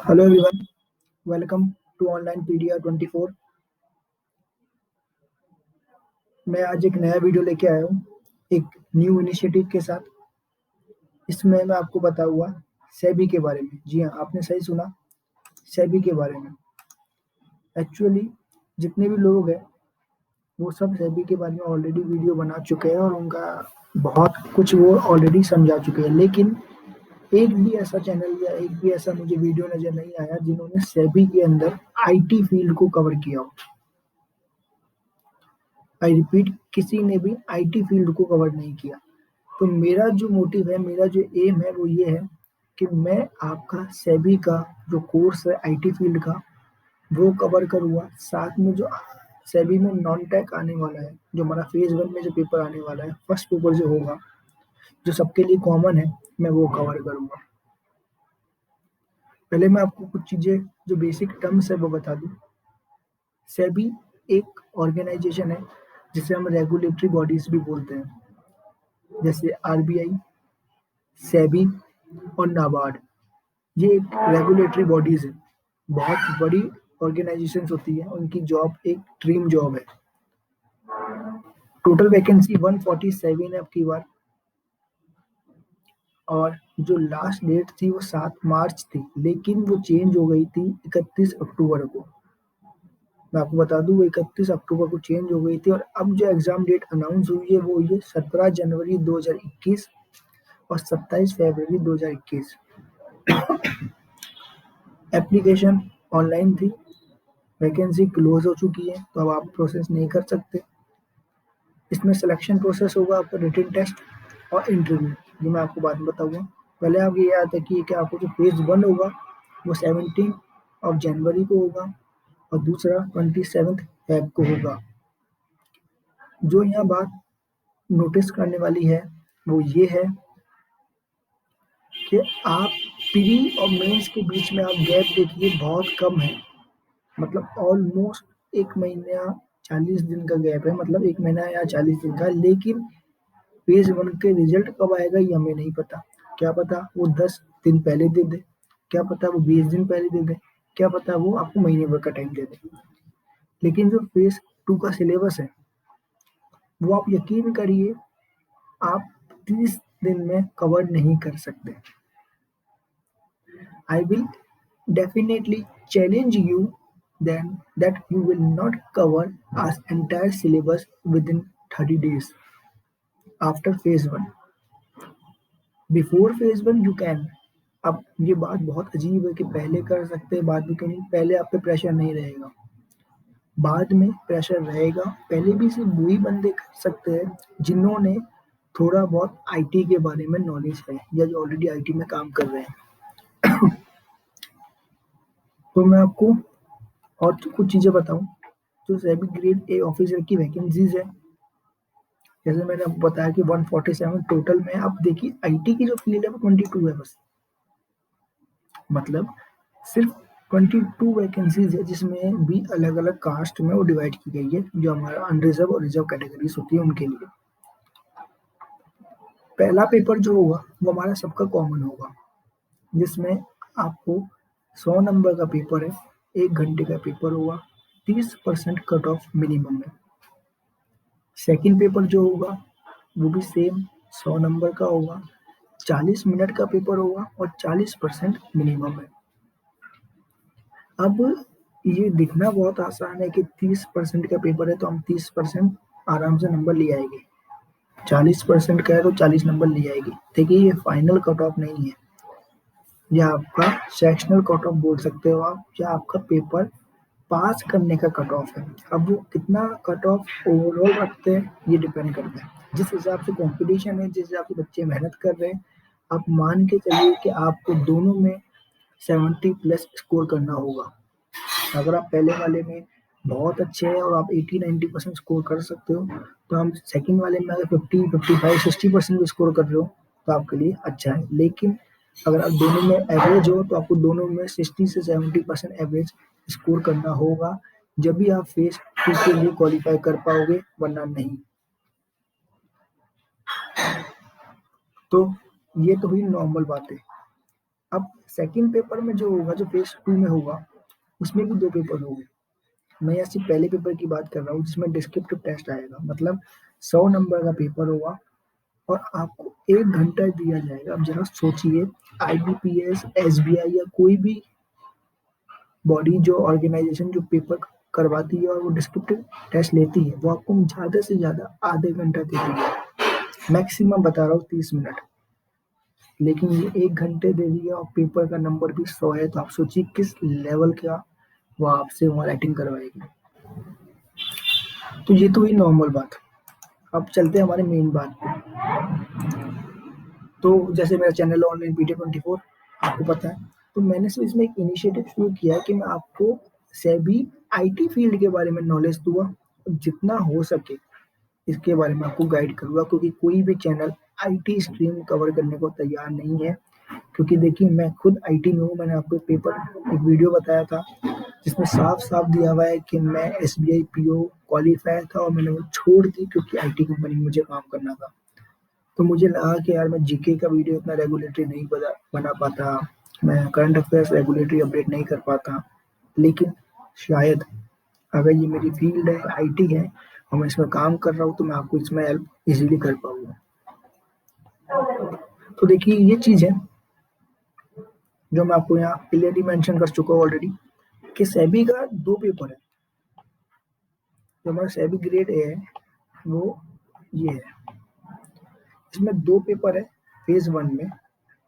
Hello everyone, welcome to online PDR 24। मैं आज एक नया वीडियो लेके आया हूँ एक न्यू इनिशिएटिव के साथ। इसमें मैं आपको बताऊंगा सेबी के बारे में। जी हाँ, आपने सही सुना, सेबी के बारे में। एक्चुअली जितने भी लोग हैं वो सब सेबी के बारे में ऑलरेडी वीडियो बना चुके हैं और उनका बहुत कुछ वो ऑलरेडी समझा चुके हैं, लेकिन एक भी ऐसा चैनल या एक भी ऐसा मुझे वीडियो नजर नहीं आया जिन्होंने सेबी के अंदर आईटी फील्ड को कवर किया हो। आई रिपीट, किसी ने भी आईटी फील्ड को कवर नहीं किया। तो मेरा जो मोटिव है, मेरा जो एम है वो ये है कि मैं आपका सेबी का जो कोर्स है आईटी फील्ड का वो कवर करूँगा। साथ में जो सेबी में नॉन टेक आने वाला है, जो हमारा फेज 1 में जो पेपर आने वाला है, फर्स्ट पेपर जो होगा, जो सबके लिए कॉमन है, मैं वो कवर करूँगा। पहले मैं आपको कुछ चीज़ें जो बेसिक टर्म्स है वो बता दूँ। सेबी एक ऑर्गेनाइजेशन है जिसे हम रेगुलेटरी बॉडीज भी बोलते हैं, जैसे आरबीआई, सेबी और नाबार्ड। ये एक रेगुलेटरी बॉडीज है, बहुत बड़ी ऑर्गेनाइजेशंस होती है। उनकी जॉब एक ड्रीम जॉब है। टोटल वैकेंसी 147 है अब की बार, और जो लास्ट डेट थी वो 7 मार्च थी, लेकिन वो चेंज हो गई थी 31 अक्टूबर को। मैं आपको बता दूं, वो 31 अक्टूबर को चेंज हो गई थी। और अब जो एग्जाम डेट अनाउंस हुई है वो हुई है 17 जनवरी 2021 और 27 फरवरी 2021। एप्लीकेशन ऑनलाइन थी, वैकेंसी क्लोज हो चुकी है, तो अब आप प्रोसेस नहीं कर सकते। इसमें सिलेक्शन प्रोसेस होगा, आपका रिटन टेस्ट और इंटरव्यू, जो मैं आपको बाद में बताऊंगा। पहले आप ये याद रखिए कि आपको जो फेज 1 होगा वो 17 ऑफ जनवरी को होगा और दूसरा 27 फेब को होगा। जो यहाँ बात नोटिस करने वाली है वो ये है कि आप प्री और मेंस के बीच में आप गैप देखिए, बहुत कम है। मतलब ऑलमोस्ट 1 महीना 40 दिन का गैप है, मतलब 1 महीना या 40 दिन का। लेकिन फेज 1 के रिजल्ट कब आएगा ये हमें नहीं पता। क्या पता वो 10 दिन पहले दे दे, क्या पता वो 20 दिन पहले दे दे, क्या पता वो आपको महीने भर का टाइम दे दे। लेकिन जो फेज 2 का सिलेबस है वो आप यकीन करिए आप 30 दिन में कवर नहीं कर सकते। I will definitely challenge you then that you will not cover our entire syllabus within 30 days after phase 1. Before phase 1 you can. अब ये बात बहुत अजीब है कि पहले कर सकते हैं बाद में क्यों नहीं। पहले आप पे प्रेशर नहीं रहेगा, बाद में प्रेशर रहेगा। पहले भी सिर्फ वही बंदे कर सकते हैं जिन्होंने थोड़ा बहुत आईटी के बारे में नॉलेज है या जो ऑलरेडी आईटी में काम कर रहे हैं। तो मैं आपको और कुछ चीज़ें बताऊं। जो सेबी ग्रेड ए ऑफिसर की वैकेंसीज है, जैसे मैंने आपको बताया कि 147 टोटल में। अब देखिए आईटी की जो फील्ड है वो 22 है बस, मतलब सिर्फ 22 वैकेंसीज है, जिसमें भी अलग अलग कास्ट में वो डिवाइड की गई है, जो हमारा अनरिजर्व और रिजर्व कैटेगरीज होती है उनके लिए। पहला पेपर जो होगा वो हमारा सबका कॉमन होगा, जिसमें आपको 100 नंबर का पेपर है, 1 घंटे का पेपर होगा, 30% कट ऑफ मिनिमम है। सेकंड पेपर जो होगा वो भी सेम 100 नंबर का होगा, 40 मिनट का पेपर होगा और 40% मिनिमम है। अब ये दिखना बहुत आसान है कि 30% का पेपर है तो हम 30% आराम से नंबर ले आएंगे, 40% का है तो 40 नंबर ले आएगी। देखिए ये फाइनल कट ऑफ नहीं है, या आपका सेक्शनल कट ऑफ बोल सकते हो आप, या आपका पेपर पास करने का कट ऑफ है। अब वो कितना कट ऑफ ओवरऑल रखते हैं ये डिपेंड करता है। जिस हिसाब से कंपटीशन है, जिस हिसाब से बच्चे मेहनत कर रहे हैं, आप मान के चलिए कि आपको दोनों में 70 प्लस स्कोर करना होगा। अगर आप पहले वाले में बहुत अच्छे हैं और आप 80-90% स्कोर कर सकते हो, तो हम सेकंड वाले में अगर 50-55-60% भी स्कोर कर रहे हो तो आपके लिए अच्छा है। लेकिन अगर आप दोनों में एवरेज हो तो आपको दोनों में 60 से 70% एवरेज स्कोर करना होगा, जब भी आप फेज 2 के लिए क्वालिफाई कर पाओगे, वरना नहीं। तो ये तो हुई नॉर्मल बातें। अब सेकंड पेपर में जो होगा, जो फेज 2 में होगा, उसमें भी 2 पेपर होंगे। मैं यहाँ सिर्फ पहले पेपर की बात कर रहा हूँ जिसमें डिस्क्रिप्टिव टेस्ट आएगा, मतलब 100 नंबर का पेपर होगा और आपको 1 घंटा दिया जाएगा। अब जरा सोचिए, आईबीपीएस, एसबीआई या कोई भी बॉडी, जो ऑर्गेनाइजेशन जो पेपर करवाती है और वो डिस्क्रिप्टिव टेस्ट लेती है, वो आपको ज़्यादा से ज़्यादा आधे घंटा देती है, मैक्सिमम बता रहा हूँ 30 मिनट। लेकिन ये 1 घंटे दे दिया और पेपर का नंबर भी 100 है, तो आप सोचिए किस लेवल का वो आपसे वहाँ राइटिंग करवाएगी। तो ये तो हुई नॉर्मल बात। अब चलते हैं हमारे मेन बात पे। तो जैसे मेरा चैनल है ऑनलाइन पीटी 24, आपको पता है, तो मैंने सिर्फ इसमें एक इनिशिएटिव शुरू किया है कि मैं आपको सेबी आईटी फील्ड के बारे में नॉलेज दूंगा, जितना हो सके इसके बारे में आपको गाइड करूंगा, क्योंकि कोई भी चैनल आईटी स्ट्रीम कवर करने को तैयार नहीं है। क्योंकि देखिए, मैं खुद आईटी में हूँ, मैंने आपको एक वीडियो बताया था जिसमें साफ साफ दिया हुआ है कि मैं एसबीआई पीओ क्वालिफायर था और मैंने वो छोड़ दी क्योंकि आईटी कंपनी में मुझे काम करना था। तो मुझे लगा कि यार मैं जीके का वीडियो इतना रेगुलेटरी नहीं बना पाता, मैं करंट अफेयर्स रेगुलेटरी अपडेट नहीं कर पाता, लेकिन शायद अगर ये मेरी फील्ड है, आईटी है और मैं इसमें काम कर रहा हूँ, तो मैं आपको इसमें हेल्प इजीली कर पाऊंगा। तो देखिए, ये चीज़ है जो मैं आपको यहाँ क्लियरली मेंशन कर चुका हूँ ऑलरेडी, कि सेबी का 2 पेपर है। जो हमारा सेबी ग्रेड ए है वो ये है, इसमें 2 पेपर है फेज 1 में।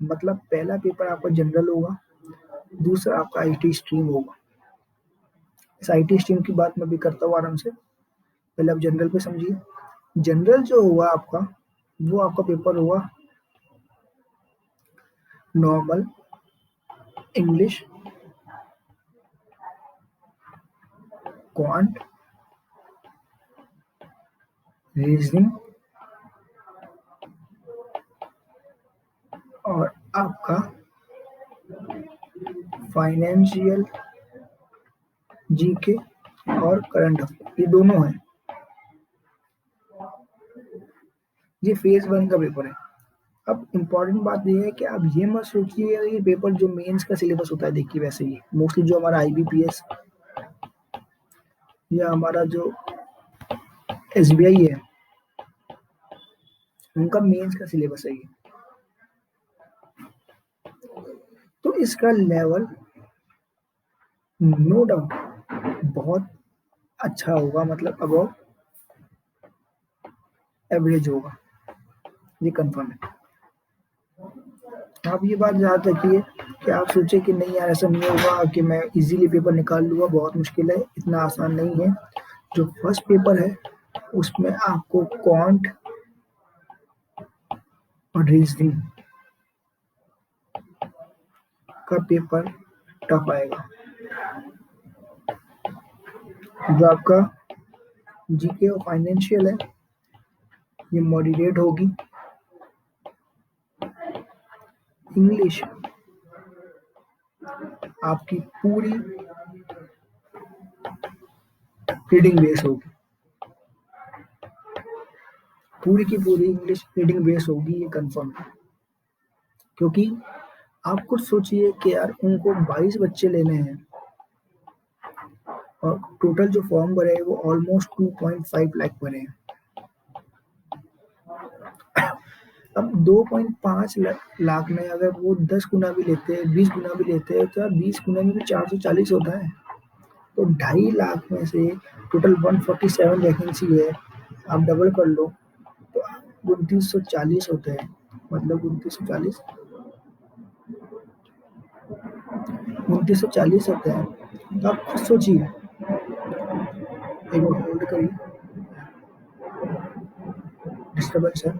मतलब पहला पेपर आपका जनरल होगा, दूसरा आपका आईटी स्ट्रीम होगा। इस आईटी स्ट्रीम की बात मैं भी करता हूँ आराम से, पहले आप जनरल पे समझिए। जनरल जो होगा आपका, वो आपका पेपर होगा नॉर्मल, इंग्लिश, क्वांट, रीजनिंग और आपका फाइनेंशियल, जीके और करंट अफेयर, ये दोनों है। ये फेज 1 का पेपर है। अब इम्पॉर्टेंट बात ये है कि आप ये मत सोचिए ये पेपर जो मेंस का सिलेबस होता है, देखिए वैसे ही मोस्टली जो हमारा आईबीपीएस या हमारा जो एसबीआई है, उनका मेंस का सिलेबस है ये। तो इसका लेवल नो डाउट बहुत अच्छा होगा, मतलब अबव एवरेज होगा, ये कंफर्म है। आप ये बात याद रखिए कि आप सोचे कि नहीं यार ऐसा नहीं होगा कि मैं इजीली पेपर निकाल लूँगा, बहुत मुश्किल है, इतना आसान नहीं है। जो फर्स्ट पेपर है उसमें आपको क्वांट और रीजनिंग का पेपर टफ आएगा। जो आपका जीके और फाइनेंशियल है, ये मॉडरेट होगी। इंग्लिश आपकी पूरी रीडिंग बेस होगी, पूरी की पूरी इंग्लिश रीडिंग बेस होगी, ये कंफर्म है। क्योंकि आप खुद सोचिए कि यार उनको 22 बच्चे लेने हैं और टोटल जो फॉर्म भरे हैं वो ऑलमोस्ट 2.5 लाख भरे हैं। अब 2.5 लाख में अगर वो 10 गुना भी लेते हैं, 20 गुना भी लेते हैं, तो यार 20 गुना में भी 440 होता है। तो 2.5 लाख में से टोटल 147 वैकेंसी है, आप डबल कर लो तो 2940 होते हैं। मतलब 2940 होते हैं। तो आप खुद सोचिए, एक मिनट होल्ड करिए, डिस्टर्बेंस है।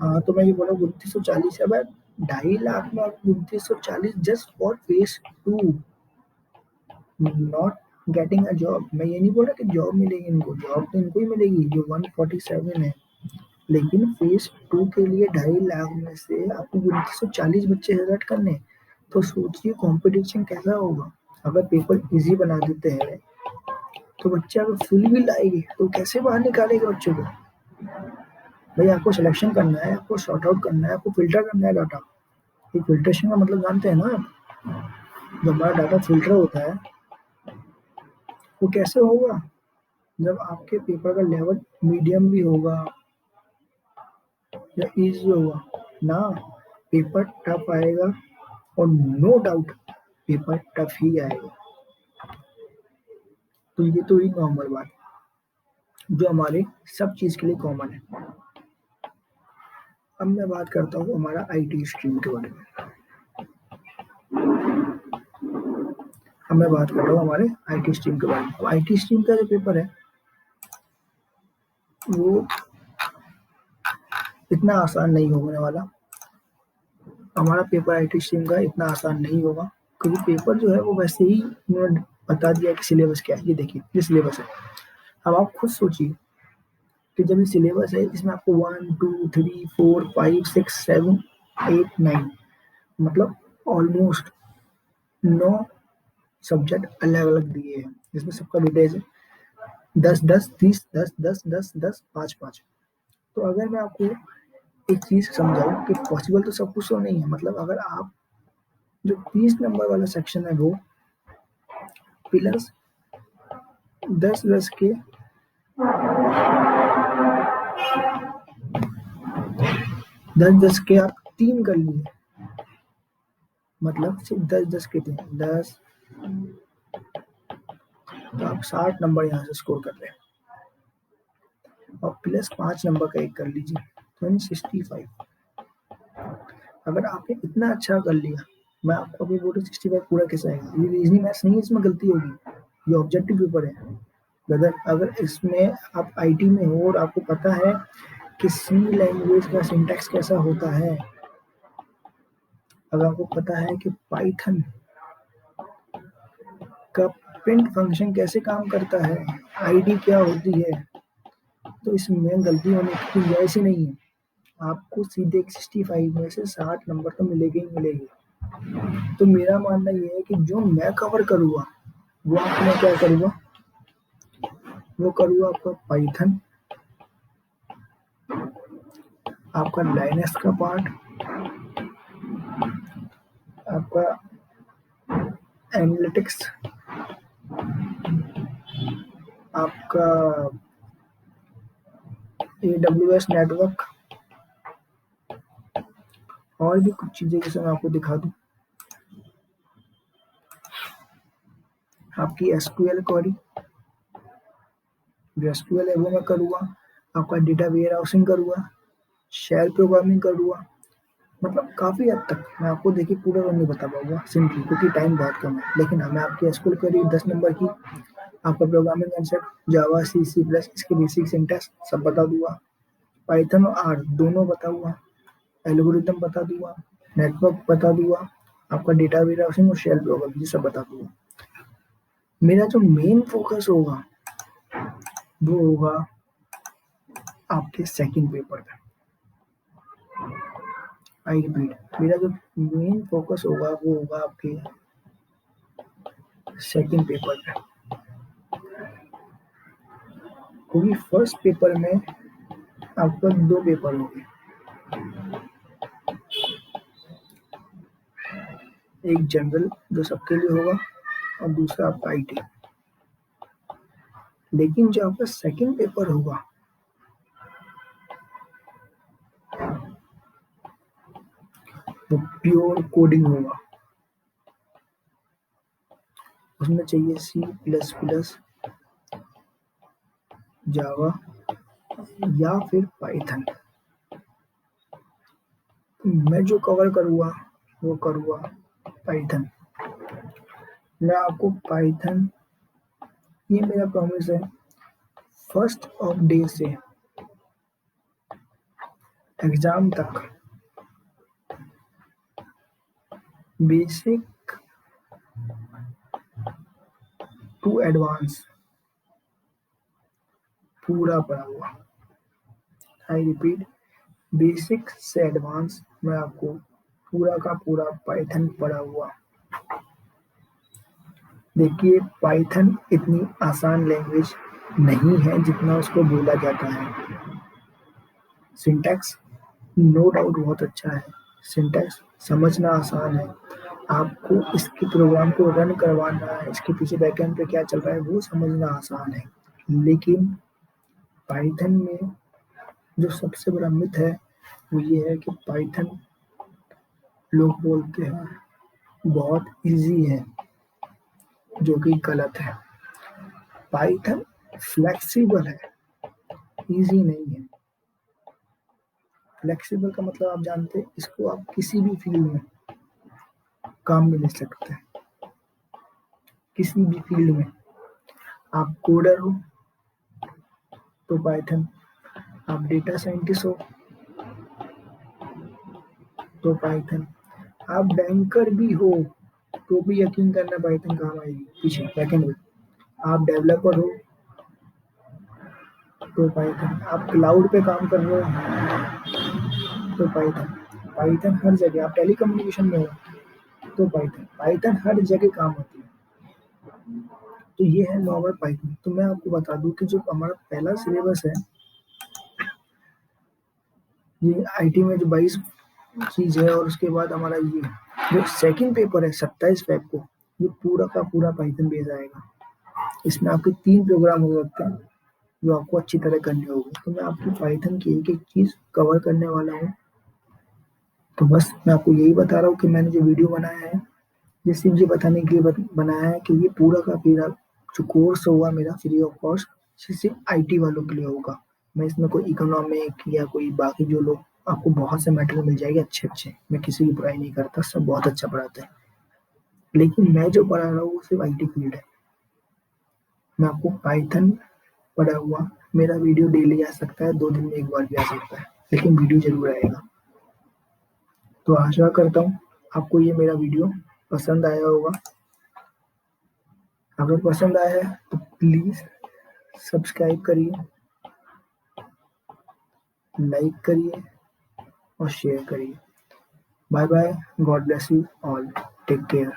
हाँ, तो मैं ये बोला 2940 है भाई, 2.5 लाख में आप 2940 just for phase 2, not getting a job. मैं ये नहीं बोल रहा कि जॉब मिलेगी इनको, जॉब तो इनको ही मिलेगी जो 147 है, लेकिन फेज 2 के लिए 2.5 लाख में से आपको 2940 बच्चे सेलेक्ट करने हैं। तो सोचिए कंपटीशन कैसा होगा। अगर पेपर इजी बना देते हैं तो बच्चे अगर फुल भी लाएंगे तो कैसे बाहर निकालेंगे बच्चों को। भाई आपको सिलेक्शन करना है, आपको सॉर्ट आउट करना है, आपको फिल्टर करना है डाटा। ये फिल्ट्रेशन का मतलब जानते हैं ना आप? जो हमारा डाटा फिल्टर होता है वो कैसे होगा? जब आपके पेपर का लेवल मीडियम भी होगा या इजी होगा ना, पेपर टफ आएगा और नो डाउट पेपर टफ ही आएगा। तो ये तो ही नॉर्मल बात जो हमारे सब चीज़ के लिए कॉमन है। अब मैं बात करता हूँ हमारा आईटी स्ट्रीम के बारे में। अब मैं बात कर रहा हूँ हमारे आईटी स्ट्रीम के बारे में। अब आईटी स्ट्रीम का जो पेपर है वो इतना आसान नहीं होने वाला। हमारा पेपर आईटी स्ट्रीम का इतना आसान नहीं होगा क्योंकि पेपर जो है वो वैसे ही उन्होंने बता दिया कि सिलेबस क्या है। ये देखिए ये सिलेबस है। अब आप खुद सोचिए कि जब ये सिलेबस है इसमें आपको 1 2 3 4 5 6 7 8 9 मतलब ऑलमोस्ट 9 सब्जेक्ट अलग अलग दिए हैं जिसमें सबका डिटेल्स है 10 10 30 10 10 10 10 5 5। तो अगर मैं आपको एक चीज समझाऊं कि पॉसिबल तो सब कुछ तो नहीं है। मतलब अगर आप जो 30 नंबर वाला सेक्शन है वो प्लस 10 10 के 10 10 के आप 3 कर लिए, मतलब सिर्फ 10 10 के 3 10, तो आप 60 नंबर यहाँ से स्कोर कर रहे हैं और प्लस 5 नंबर का एक कर लीजिए तो 65। अगर आपने इतना अच्छा कर लिया, मैं आपको अभी बोलूँ 65 पूरा कैसे आएगा? ये रीजनिंग मैथ्स नहीं है, इसमें गलती होगी। ये ऑब्जेक्टिव पेपर है ब्रदर। अगर इसमें आप आईटी में हो और आपको पता है कि सी लैंग्वेज का सिंटैक्स कैसा होता है, अगर आपको पता है कि पाइथन का प्रिंट फंक्शन कैसे काम करता है, आईडी क्या होती है, तो इसमें गलती होने की गुंजाइश ही नहीं है। आपको सीधे 65 में से 60 नंबर तो मिलेंगे ही मिलेंगे। तो मेरा मानना ये है कि जो मैं कवर करूँगा वो आपको क्या करूँगा, वो करूँगा आपका पाइथन, आपका लाइनक्स का पार्ट, आपका एनालिटिक्स, आपका AWS नेटवर्क और भी कुछ चीज़ें जैसे मैं आपको दिखा दूँ। आपकी SQL क्वेरी, जो SQL है वो मैं करूँगा, आपका डेटा वेयर हाउसिंग करूँगा, शेल प्रोग्रामिंग करूँगा। मतलब काफ़ी हद तक मैं आपको देखिए पूरा तो नहीं बता पाऊँगा सिंपली क्योंकि टाइम बहुत कम है। लेकिन हाँ, मैं आपकी SQL क्वेरी 10 नंबर की, आपका प्रोग्रामिंग कंसेप्ट जावा C प्लस इसके बेसिक सिंटैक्स सब बता दूंगा, पाइथन और आर दोनों बताऊंगा, एल्गोरिथम बता दूंगा, नेटवर्क बता दूंगा, आपका डेटा वेयर हाउसिंग और शेल प्रोग्रामिंग ये सब बता दूंगा। मेरा जो मेन फोकस होगा वो होगा आपके सेकंड पेपर पे। आई रिपीट, मेरा जो मेन फोकस होगा वो होगा आपके सेकंड पेपर पे, क्योंकि फर्स्ट पेपर में आपका 2 पेपर होंगे, एक जनरल जो सबके लिए होगा और दूसरा आपका आईटी। लेकिन जो आपका सेकंड पेपर होगा वो प्योर कोडिंग होगा। उसमें चाहिए C++, जावा या फिर पाइथन। मैं जो कवर करूँगा वो करूँगा पाइथन। मैं आपको पाइथन, ये मेरा प्रॉमिस है, फर्स्ट ऑफ डे से एग्जाम तक बेसिक टू एडवांस पूरा पढ़ाऊंगा। आई रिपीट, बेसिक से एडवांस मैं आपको पूरा का पूरा पाइथन पढ़ाऊंगा। देखिए पाइथन इतनी आसान लैंग्वेज नहीं है जितना उसको बोला जाता है। सिंटैक्स नो डाउट बहुत अच्छा है, सिंटैक्स समझना आसान है, आपको इसके प्रोग्राम को रन करवाना है, इसके पीछे बैकएंड पे क्या चल रहा है वो समझना आसान है। लेकिन पाइथन में जो सबसे बड़ा मिथ है वो ये है कि पाइथन लोग बोलते हैं बहुत इजी है, जो कि गलत है। पाइथन फ्लेक्सिबल है, इजी नहीं है। फ्लेक्सिबल का मतलब आप जानते हैं, इसको आप किसी भी फील्ड में काम में ले सकते हैं, किसी भी फील्ड में। आप कोडर हो तो पाइथन, आप डेटा साइंटिस्ट हो तो पाइथन, आप बैंकर भी हो तो भी यकीन करना पाइथन काम आएगी पीछे बैकएंड में। आप डेवलपर हो तो पाइथन, आप क्लाउड पे काम कर रहे हो तो पाइथन। पाइथन हर जगह, आप टेली कम्युनिकेशन में हो तो पाइथन, पाइथन हर जगह काम होती है। तो ये है नॉर्मल पाइथन। तो मैं आपको बता दूं कि जो हमारा पहला सिलेबस है, ये आईटी में जो 22 चीज है, और उसके बाद हमारा ये जो सेकंड पेपर है 27 फेब को, ये पूरा का पूरा पाइथन बेस आएगा। इसमें आपके 3 प्रोग्राम हो सकते हैं जो आपको अच्छी तरह करने होंगे। तो मैं आपकी पाइथन की एक एक चीज कवर करने वाला हूँ। तो बस मैं आपको यही बता रहा हूँ कि मैंने जो वीडियो बनाया है, ये सिर्फ ये बताने के लिए बनाया है कि ये पूरा का पूरा जो कोर्स होगा मेरा फ्री ऑफ कॉस्ट, सिर्फ आईटी वालों के लिए होगा। मैं इसमें कोई इकोनॉमिक या कोई बाकी जो लोग, आपको बहुत से मटेरियल मिल जाएंगे अच्छे अच्छे। मैं किसी की बुराई नहीं करता, सब बहुत अच्छा पढ़ाते हैं, लेकिन मैं जो पढ़ा रहा हूँ वो सिर्फ आईटी फील्ड है। मैं आपको पाइथन पढ़ा हुआ मेरा वीडियो डेली आ सकता है, 2 दिन में एक बार भी आ सकता है, लेकिन वीडियो जरूर आएगा। तो आशा करता हूँ आपको ये मेरा वीडियो पसंद आया होगा। अगर पसंद आया है तो प्लीज़ सब्सक्राइब करिए, लाइक करिए और शेयर करिए। Bye bye, God bless you all, take care.